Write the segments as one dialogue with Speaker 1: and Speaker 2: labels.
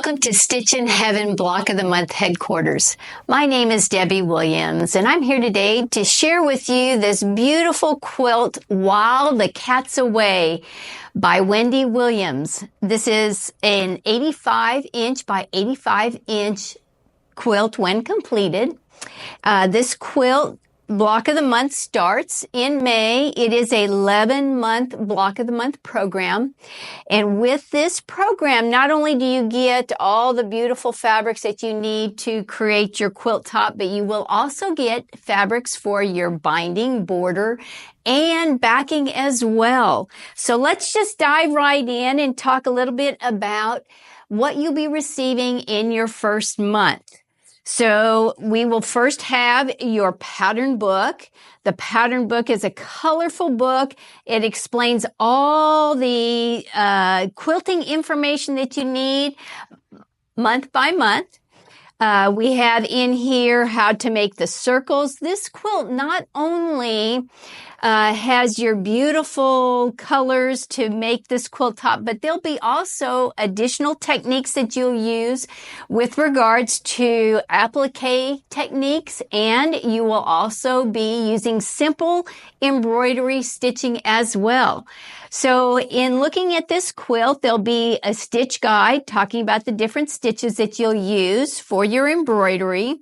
Speaker 1: Welcome to Stitchin Heaven Block of the Month headquarters. My name is Debbie Williams, and I'm here today to share with you this beautiful quilt, While the Cat's Away, by Wendy Williams. This is an 85-inch by 85-inch quilt when completed. This quilt Block of the Month starts in May. It is a 11-month Block of the Month program. And with this program, not only do you get all the beautiful fabrics that you need to create your quilt top, but you will also get fabrics for your binding, border, and backing as well. So let's just dive right in and talk a little bit about what you'll be receiving in your first month. So we will first have your pattern book. The pattern book is a colorful book. It explains all the quilting information that you need month by month. We have in here how to make the circles. This quilt not only has your beautiful colors to make this quilt top, but there'll be also additional techniques that you'll use with regards to applique techniques, and you will also be using simple embroidery stitching as well. So in looking at this quilt, there'll be a stitch guide talking about the different stitches that you'll use for your embroidery.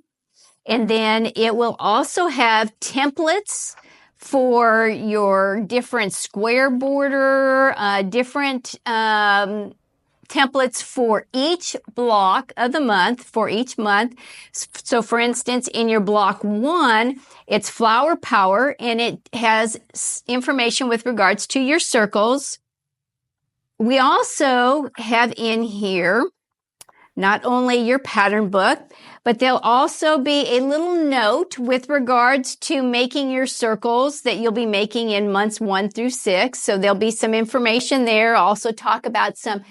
Speaker 1: And then it will also have templates for your different square border, different templates for each block of the month, for each month. So for instance, in your block 1, it's Flower Power, and it has information with regards to your circles. We also have in here not only your pattern book, but there'll also be a little note with regards to making your circles that you'll be making in months 1 through 6. So there'll be some information there. Also talk about some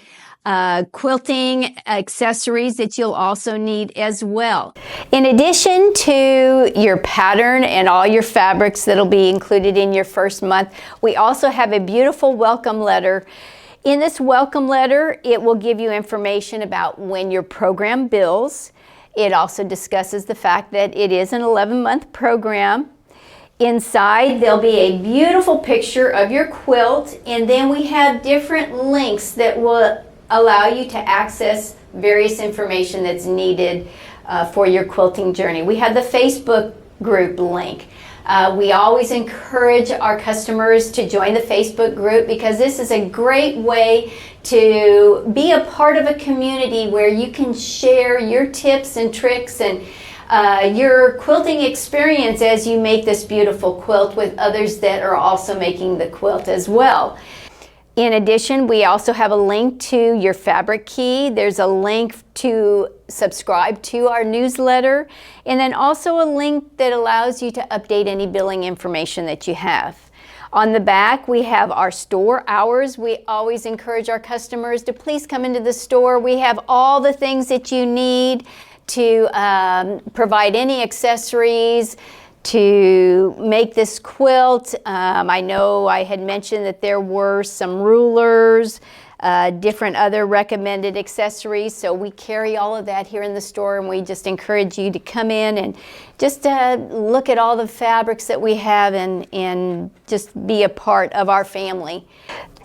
Speaker 1: quilting accessories that you'll also need as well. In addition to your pattern and all your fabrics that'll be included in your first month, we also have a beautiful welcome letter. In this welcome letter, it will give you information about when your program bills. It also discusses the fact that it is an 11-month program. Inside, there'll be a beautiful picture of your quilt, and then we have different links that will allow you to access various information that's needed for your quilting journey. We have the Facebook group link. We always encourage our customers to join the Facebook group because this is a great way to be a part of a community where you can share your tips and tricks and your quilting experience as you make this beautiful quilt with others that are also making the quilt as well. In addition, we also have a link to your fabric key. There's a link to subscribe to our newsletter, and then also a link that allows you to update any billing information that you have. On the back, we have our store hours. We always encourage our customers to please come into the store. We have all the things that you need to provide any accessories to make this quilt. I know I had mentioned that there were some rulers, different other recommended accessories. So we carry all of that here in the store, and we just encourage you to come in and just look at all the fabrics that we have and just be a part of our family.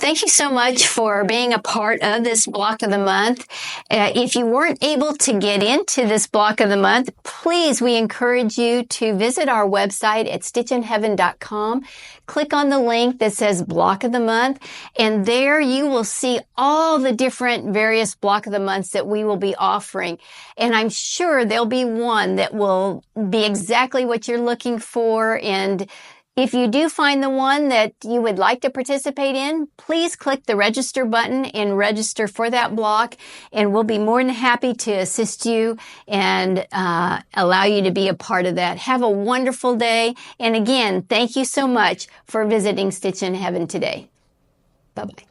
Speaker 1: Thank you so much for being a part of this block of the month. If you weren't able to get into this block of the month, please, we encourage you to visit our website at stitchinheaven.com. Click on the link that says Block of the Month, and there you will see all the different various Block of the Months that we will be offering. And I'm sure there'll be one that will be exactly what you're looking for. And if you do find the one that you would like to participate in, please click the register button and register for that block, and we'll be more than happy to assist you and allow you to be a part of that. Have a wonderful day. And again, thank you so much for visiting Stitchin Heaven today. Bye-bye.